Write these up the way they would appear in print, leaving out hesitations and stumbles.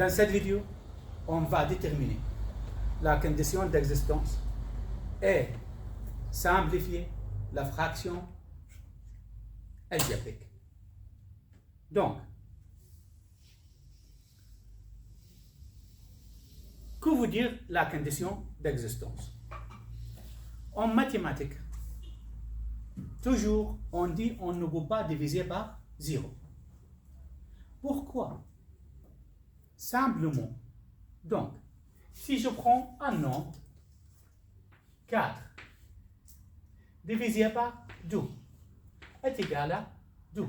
Dans cette vidéo, on va déterminer la condition d'existence et simplifier la fraction algébrique. Donc, que veut dire la condition d'existence? En mathématiques, toujours on dit on ne peut pas diviser par 0. Pourquoi? Simplement. Donc, si je prends un nombre 4 divisé par 2 est égal à 2.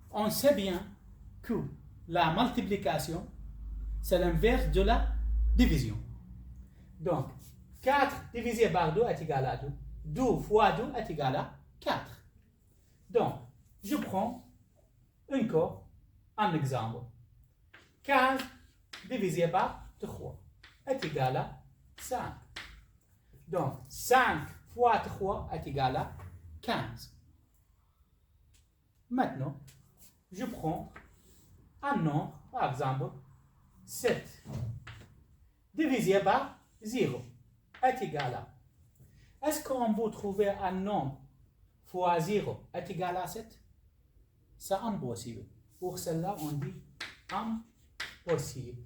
On sait bien que la multiplication, c'est l'inverse de la division. Donc, 4 divisé par 2 est égal à 2. 2 fois 2 est égal à 4. Donc, je prends encore un exemple. 15 divisé par 3 est égal à 5. Donc, 5 fois 3 est égal à 15. Maintenant, je prends un nombre, par exemple, 7 divisé par 0 est égal à... Est-ce qu'on peut trouver un nombre fois 0 est égal à 7? C'est impossible. Pour cela, on dit impossible.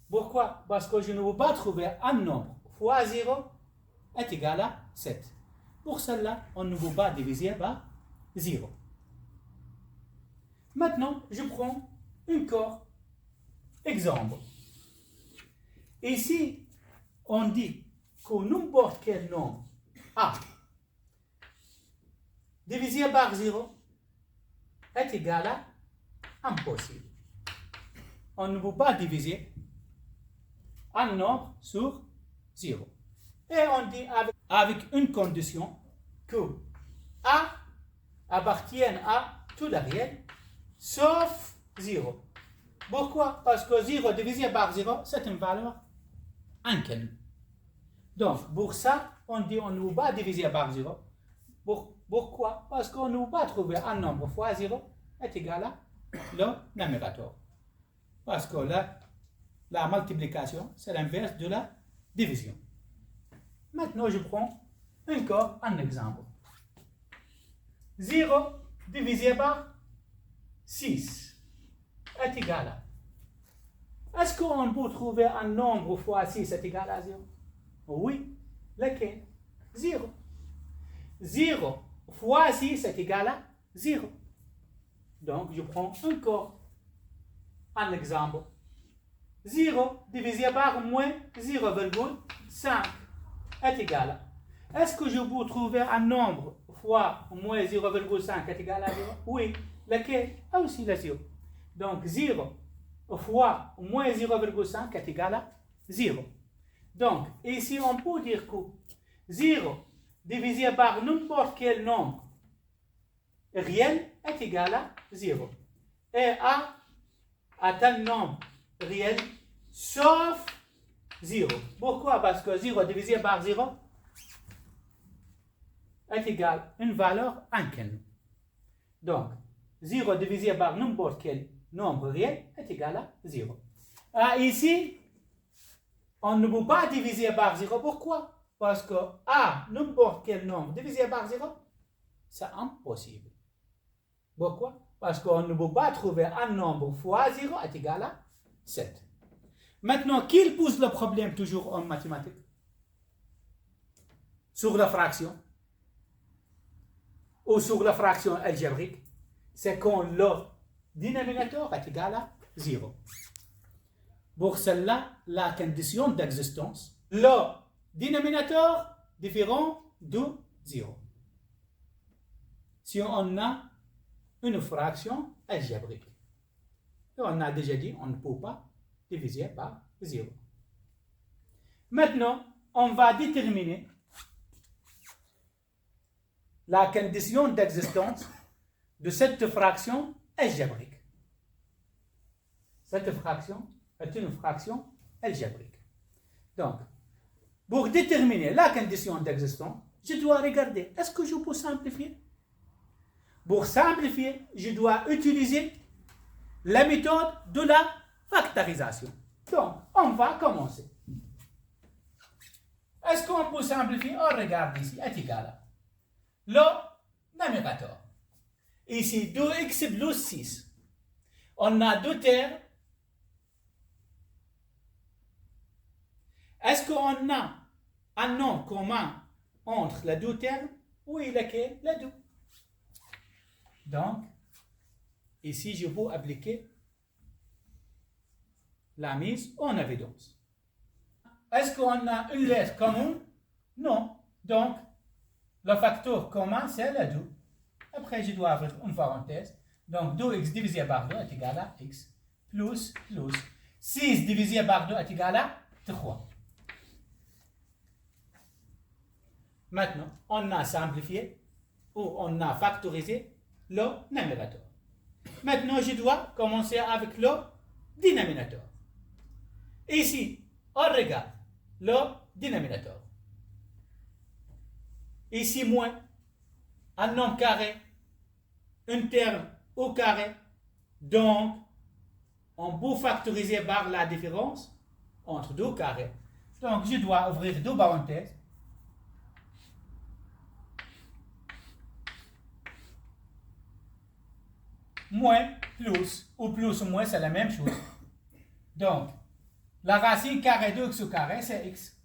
Pourquoi? Parce que je ne peux pas trouver un nombre fois 0 est égal à 7. Pour cela, on ne peut pas diviser par 0. Maintenant, je prends encore exemple. Ici, on dit que n'importe quel nombre A divisé par 0 est égal à impossible. On ne peut pas diviser un nombre sur 0. Et on dit avec une condition que A appartient à tout le réel sauf 0. Pourquoi? Parce que 0 divisé par 0, c'est une valeur inconnue. Donc, pour ça, on dit on ne peut pas diviser par 0. Pourquoi? Parce qu'on ne peut pas trouver un nombre fois 0 est égal à le numérateur. Parce que la multiplication, c'est l'inverse de la division. Maintenant, je prends encore un exemple. 0 divisé par 6 est égal à... Est-ce qu'on peut trouver un nombre fois 6 est égal à 0? Oui. Lequel? 0. 0 fois 6 est égal à 0. Donc, je prends encore un exemple. 0 divisé par moins 0,5 est égal à... Est-ce que je peux trouver un nombre fois moins 0,5 est égal à 0? Oui. Lequel? Aussi le 0. Donc, 0 fois moins 0,5 est égal à 0. Donc, ici, on peut dire que 0 divisé par n'importe quel nombre réel est égal à 0. Et A est un nombre réel sauf 0. Pourquoi? Parce que 0 divisé par 0 est égal à une valeur inconnue. Donc, 0 divisé par n'importe quel nombre réel est égal à 0. Ici, on ne peut pas diviser par 0. Pourquoi? Parce que n'importe quel nombre divisé par 0, c'est impossible. Pourquoi? Parce qu'on ne peut pas trouver un nombre fois 0 est égal à 7. Maintenant, qui pose le problème toujours en mathématiques? Sur la fraction ou sur la fraction algébrique, c'est quand le dénominateur est égal à 0. Pour cela, la condition d'existence, le dénominateur différent de 0. Si on a une fraction algébrique, et on a déjà dit on ne peut pas diviser par 0. Maintenant, on va déterminer la condition d'existence de cette fraction algébrique. Cette fraction est une fraction algébrique. Donc, pour déterminer la condition d'existence, je dois regarder, est-ce que je peux simplifier? Pour simplifier, je dois utiliser la méthode de la factorisation. Donc, on va commencer. Est-ce qu'on peut simplifier? On regarde ici, est égal à le numérateur. Ici, 2x plus 6. On a deux termes. Est-ce qu'on a un nom commun entre les deux termes? Oui, lequel? Les deux. Donc, ici, je peux appliquer la mise en évidence. Est-ce qu'on a une lettre commune? Non. Donc, le facteur commun, c'est le 2. Après, je dois avoir une parenthèse. Donc, 2x divisé par 2 est égal à x plus 6 divisé par 2 est égal à 3. Maintenant, on a simplifié ou on a factorisé le numérateur. Maintenant, je dois commencer avec le dénominateur. Ici, on regarde le dénominateur. Ici, moins un nombre carré, un terme au carré. Donc, on peut factoriser par la différence entre deux carrés. Donc, je dois ouvrir deux parenthèses. Moins, plus, ou plus ou moins, c'est la même chose. Donc, la racine carrée de x au carré, c'est x.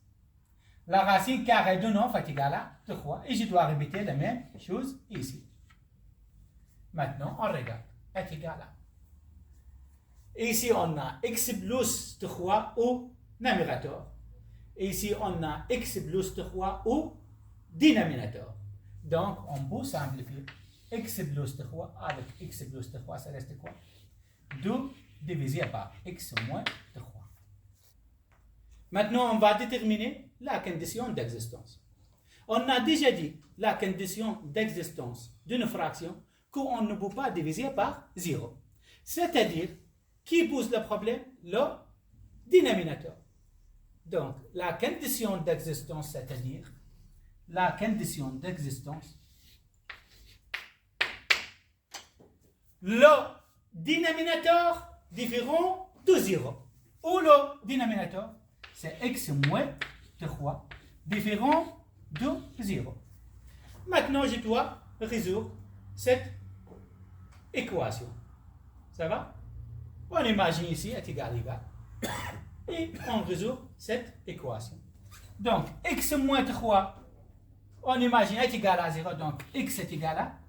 La racine carrée de 9 est égale à 3. Et je dois répéter la même chose ici. Maintenant, on regarde. Est égal à. Ici, on a x plus 3 au numérateur. Ici, on a x plus 3 au dénominateur. Donc, on peut simplifier. X plus 3 avec x plus 3, ça reste quoi? 2 divisé par x moins 3. Maintenant, on va déterminer la condition d'existence. On a déjà dit la condition d'existence d'une fraction qu'on ne peut pas diviser par 0. C'est-à-dire, qui pose le problème? Le dénominateur. Donc, la condition d'existence, c'est-à-dire la condition d'existence, le dénominateur différent de 0. Ou le dénominateur, c'est x moins 3 différent de 0. Maintenant, je dois résoudre cette équation. Ça va? On imagine ici est égal à égal. Et on résout cette équation. Donc, x moins 3, on imagine est égal à 0. Donc, x est égal à,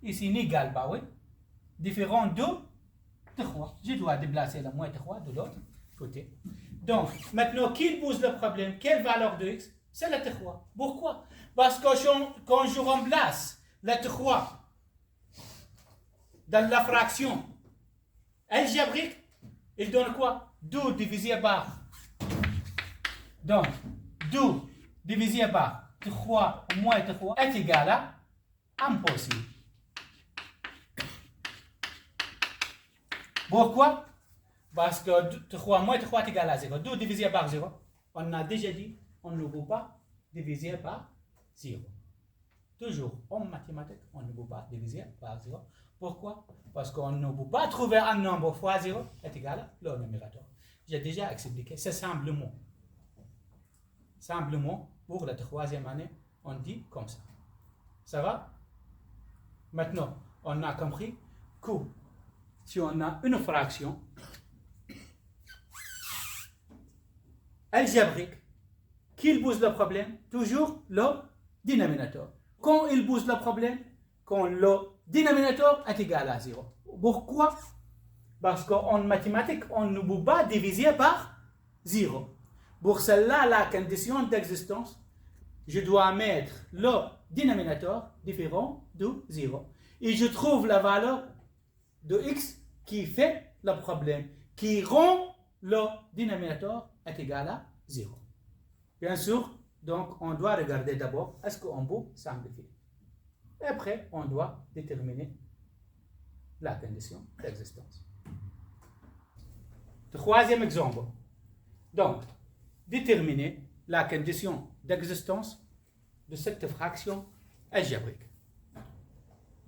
ici n'égale pas, oui, différent de 3. Je dois déplacer le moins 3 de l'autre côté. Donc, maintenant, qui pose le problème? Quelle valeur de x? C'est le 3. Pourquoi? Parce que quand je remplace le 3 dans la fraction algébrique, il donne quoi? 2 divisé par. Donc, 2 divisé par 3 moins 3 est égal à impossible. Pourquoi? Parce que 3 moins 3 est égal à 0. 2 divisé par 0, on a déjà dit, on ne peut pas diviser par 0. Toujours en mathématiques, on ne peut pas diviser par 0. Pourquoi? Parce qu'on ne peut pas trouver un nombre fois 0 est égal à le numérateur. J'ai déjà expliqué, c'est simplement. Simplement, pour la troisième année, on dit comme ça. Ça va? Maintenant, on a compris que si on a une fraction algébrique, qui pose le problème? Toujours le dénominateur. Quand il pose le problème? Quand le dénominateur est égal à 0. Pourquoi? Parce qu'en mathématiques, on ne peut pas diviser par 0. Pour cela, la condition d'existence, je dois mettre le dénominateur différent de 0. Et je trouve la valeur de x qui fait le problème, qui rend le dénominateur est égal à 0. Bien sûr, donc on doit regarder d'abord est-ce qu'on peut simplifier. Et après, on doit déterminer la condition d'existence. Troisième exemple. Donc, déterminer la condition d'existence de cette fraction algébrique.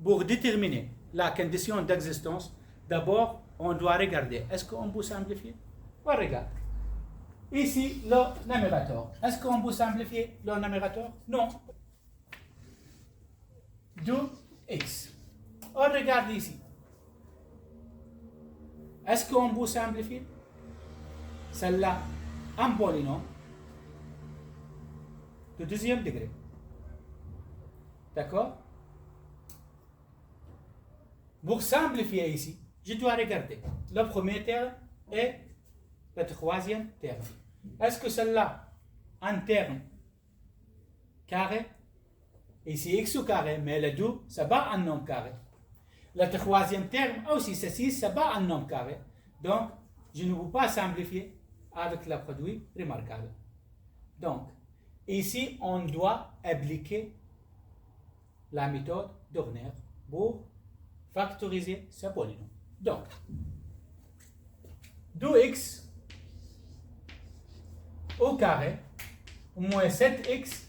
pour déterminer la condition d'existence, d'abord, on doit regarder, est-ce qu'on peut simplifier? On regarde. Ici, le numérateur. Est-ce qu'on peut simplifier le numérateur? Non. 2x. On regarde ici. Est-ce qu'on peut simplifier? Celle-là, un polynôme de deuxième degré. D'accord? Pour simplifier ici, je dois regarder le premier terme et le troisième terme. Est-ce que celle-là, un terme carré? Ici, x au carré, mais le 2, c'est pas un nombre carré. Le troisième terme aussi, c'est 6, c'est pas un nombre carré. Donc, je ne peux pas simplifier avec le produit remarquable. Donc, ici, on doit appliquer la méthode d'Horner pour factoriser ce polynôme. Donc, 2x au carré moins 7x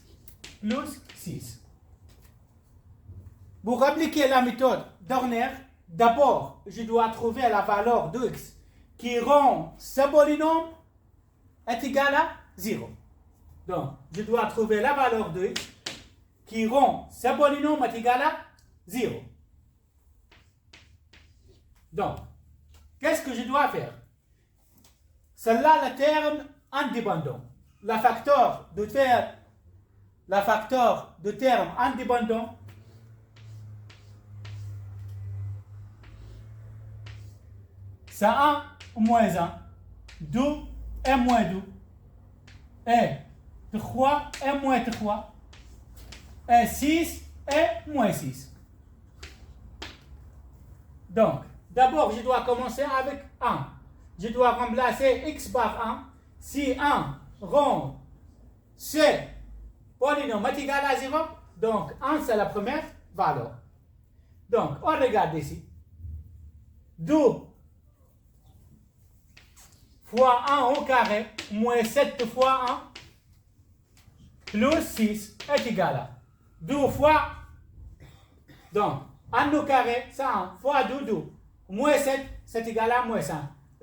plus 6. Pour appliquer la méthode d'Horner, d'abord, je dois trouver la valeur de x qui rend ce polynôme est égal à 0. Donc, je dois trouver la valeur de x qui rend ce polynôme est égal à 0. Donc, qu'est-ce que je dois faire? Celle-là, le terme indépendant. Le facteur de terme indépendant c'est 1 ou moins 1, 2 et moins 2, et 3 et moins 3, et 6 et moins 6. Donc, d'abord, je dois commencer avec 1. Je dois remplacer x par 1. Si 1 rend ce polynôme est égal à 0, donc 1 c'est la première valeur. Donc, on regarde ici. 2 fois 1 au carré moins 7 fois 1 plus 6 est égal à 2 fois, donc 1 au carré c'est 1 fois 2, 2, moins 7 c'est égal à moins 5,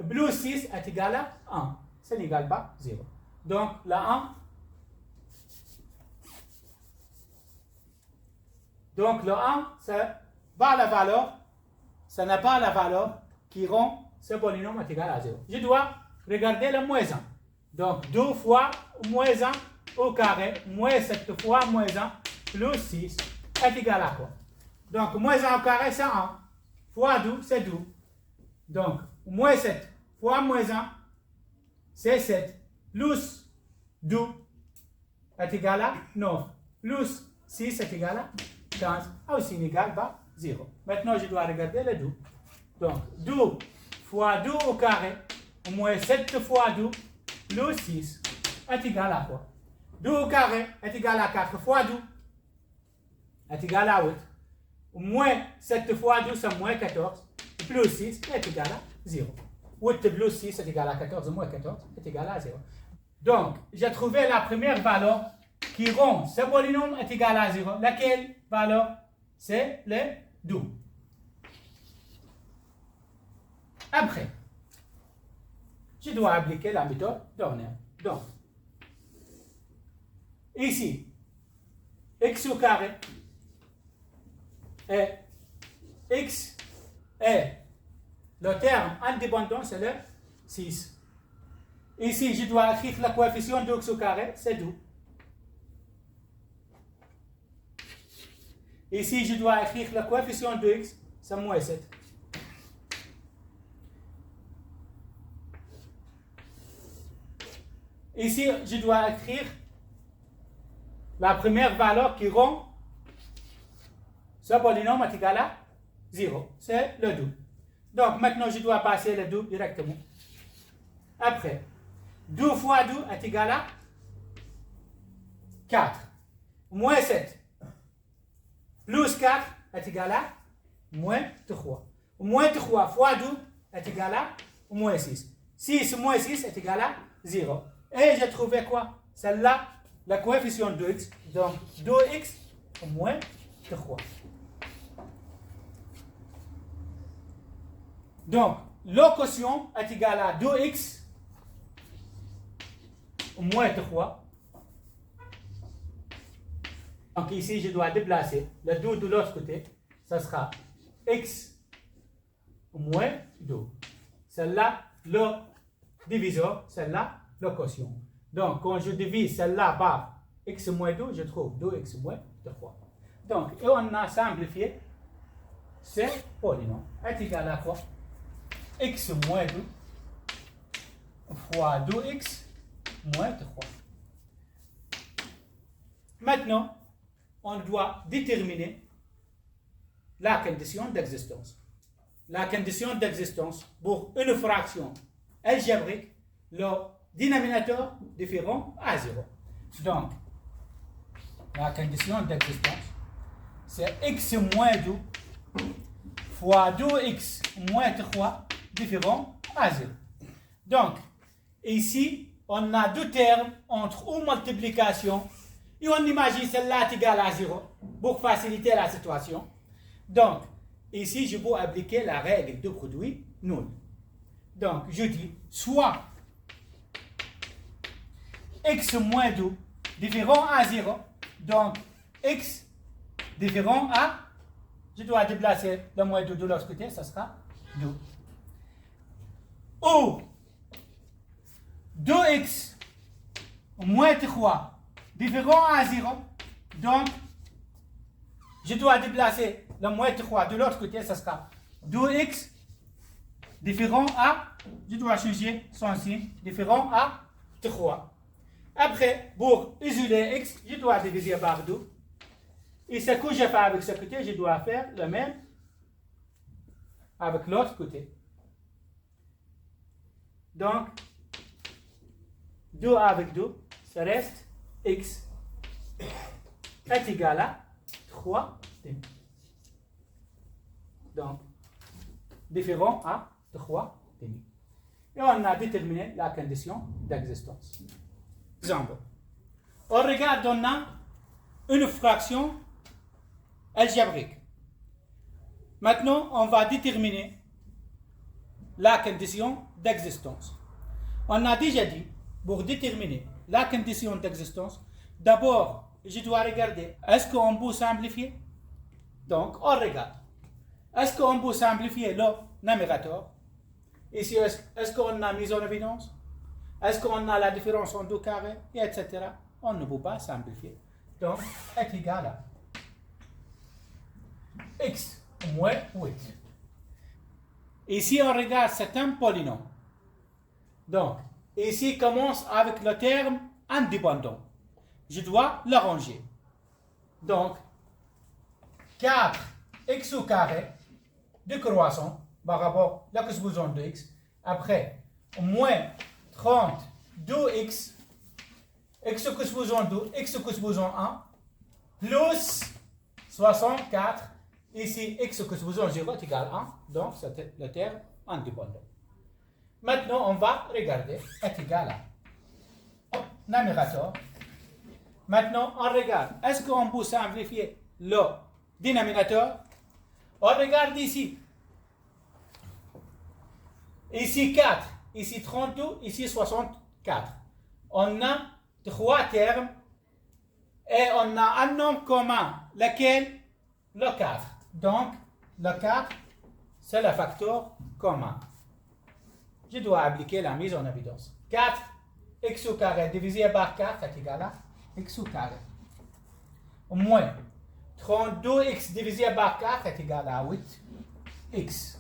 plus 6 est égal à 1, ça n'égale pas 0. Donc la 1, donc le 1 c'est pas la valeur, ça n'a pas la valeur qui rend ce polynôme est égal à 0. Je dois regarder le moins 1. Donc 2 fois moins 1 au carré, moins 7 fois moins 1, plus 6 est égal à quoi? Donc moins 1 au carré c'est 1, fois 2 c'est 2. Donc moins 7 fois moins 1 c'est 7, plus 2 est égal à 9, plus 6 est égal à 15, aussi n'égale pas 0. Maintenant je dois regarder le 2. Donc 2 fois 2 au carré, moins 7 fois 2, plus 6 est égal à quoi? 2 au carré est égal à 4 fois 2 est égal à 8. Moins 7 fois 2 c'est moins 14, plus 6 est égal à 0. 8 plus 6 est égal à 14, moins 14 est égal à 0. Donc, j'ai trouvé la première valeur qui rend ce polynôme est égal à 0. Laquelle valeur? C'est le 2. Après, je dois appliquer la méthode d'Horner. Donc, ici, x au carré et x est le terme indépendant, c'est le 6. Ici, je dois écrire le coefficient de x au carré, c'est 2. Ici, je dois écrire le coefficient de x, c'est moins 7. Ici, je dois écrire la première valeur qui rend ce polynôme est égal à 0. C'est le 2. Donc, maintenant, je dois passer le 2 directement. Après, 2 fois 2 est égal à 4. Moins 7 plus 4 est égal à moins 3. Moins 3 fois 2 est égal à moins 6. 6 moins 6 est égal à 0. Et j'ai trouvé quoi? Celle-là, le coefficient de x. Donc, 2x moins 3. Donc, le quotient est égal à 2x moins 3. Donc ici, je dois déplacer le 2 de l'autre côté. Ça sera x moins 2. Celle-là, le diviseur, celle-là, le quotient. Donc, quand je divise celle-là par x moins 2, je trouve 2x moins 3. Donc, et on a simplifié ce polynôme est égal à quoi? X moins 2 fois 2x moins 3. Maintenant, on doit déterminer la condition d'existence. La condition d'existence pour une fraction algébrique, le dénominateur différent à 0. Donc, la condition d'existence, c'est x moins 2 fois 2x moins 3 différent à 0. Donc, ici, on a deux termes entre une multiplication et on imagine celle-là est égale à 0 pour faciliter la situation. Donc, ici, je peux appliquer la règle de produit nul. Donc, je dis soit x moins 2 différent à 0, donc x différent à, je dois déplacer le moins 2 de l'autre côté, ça sera 2. Ou 2x moins 3 différent à 0, donc je dois déplacer le moins 3 de l'autre côté, ça sera 2x différent à, je dois changer son signe, différent à 3. Après, pour isoler x, je dois diviser par 2. Et ce que je fais avec ce côté, je dois faire le même avec l'autre côté. Donc, 2 avec 2, ça reste x est égal à 3 demi. Donc, différent à 3 demi. Et on a déterminé la condition d'existence. Exemple. On regarde, on a une fraction algébrique. Maintenant, on va déterminer la condition d'existence. On a déjà dit, pour déterminer la condition d'existence, d'abord, je dois regarder, est-ce qu'on peut simplifier? Donc, on regarde. Est-ce qu'on peut simplifier le numérateur? Ici, est-ce qu'on a mis en évidence? Est-ce qu'on a la différence en deux carrés, etc. On ne peut pas simplifier. Donc, est égal à x moins 8. Ici, on regarde, c'est un polynôme. Donc, ici commence avec le terme indépendant. Je dois l'arranger. Donc, 4x au carré décroissant par rapport à l'expression de x. Après, moins 32x, x exposant 2, x exposant 1, plus 64, ici x exposant 0 est égal à 1, donc c'est le terme indépendant. Maintenant, on va regarder, est égal à numérateur. Maintenant, on regarde, est-ce qu'on peut simplifier le dénominateur? On regarde ici. Ici 4, ici 32, ici 64. On a trois termes et on a un nombre commun, lequel? Le 4. Donc, le 4, c'est le facteur commun. Je dois appliquer la mise en évidence. 4 x au carré divisé par 4 est égal à x au carré. Moins 32x divisé par 4 est égal à 8x.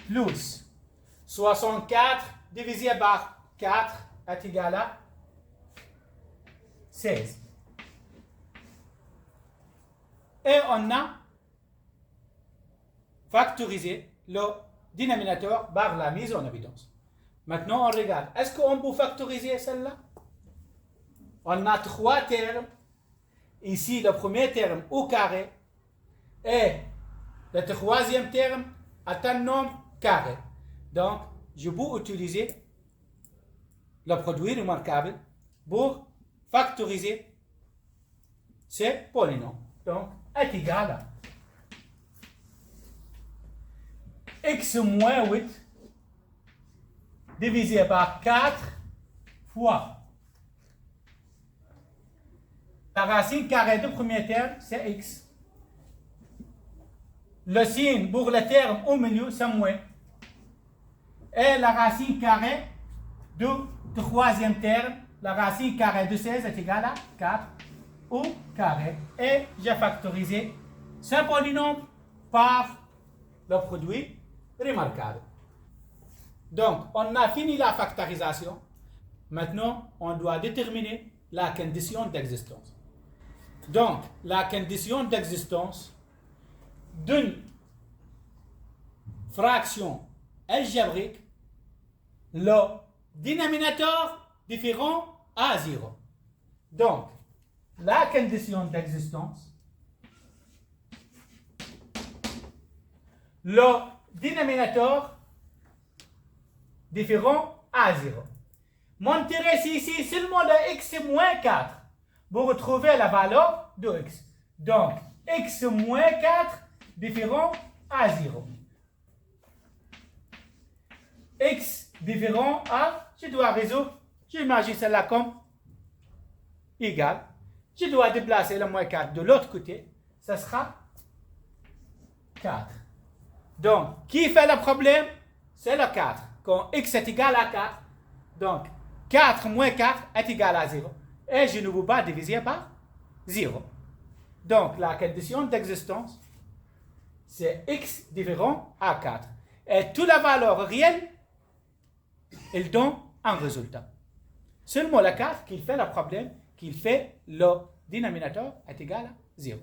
Plus 64 divisé par 4 est égal à 16. Et on a factorisé le dénominateur par la mise en évidence. Maintenant, on regarde. Est-ce qu'on peut factoriser celle-là? On a trois termes. Ici, le premier terme au carré. Et le troisième terme est un nombre carré. Donc, je peux utiliser le produit remarquable pour factoriser ce polynôme. Donc, est égal à x moins 8 divisé par 4 fois la racine carrée du premier terme, c'est x. Le signe pour le terme au milieu, c'est moins. Et la racine carrée du troisième terme, la racine carrée de 16 est égale à 4 au carré. Et j'ai factorisé ce polynôme par le produit remarquable. Donc, on a fini la factorisation. Maintenant, on doit déterminer la condition d'existence. Donc, la condition d'existence d'une fraction algébrique, le dénominateur différent à 0. Donc, la condition d'existence, le dénominateur différent à 0. M'intéresse ici seulement le x moins 4 pour retrouver la valeur de x. Donc, x moins 4 différent à 0. X différent à, je dois résoudre, j'imagine cela comme égal. Je dois déplacer le moins 4 de l'autre côté, ça sera 4. Donc, qui fait le problème? C'est le 4. Quand x est égal à 4, donc 4 moins 4 est égal à 0. Et je ne veux pas diviser par 0. Donc, la condition d'existence, c'est x différent à 4. Et toute la valeur réelle, elle donne un résultat. Seulement le 4 qui fait le problème, qui fait le dénominateur est égal à 0.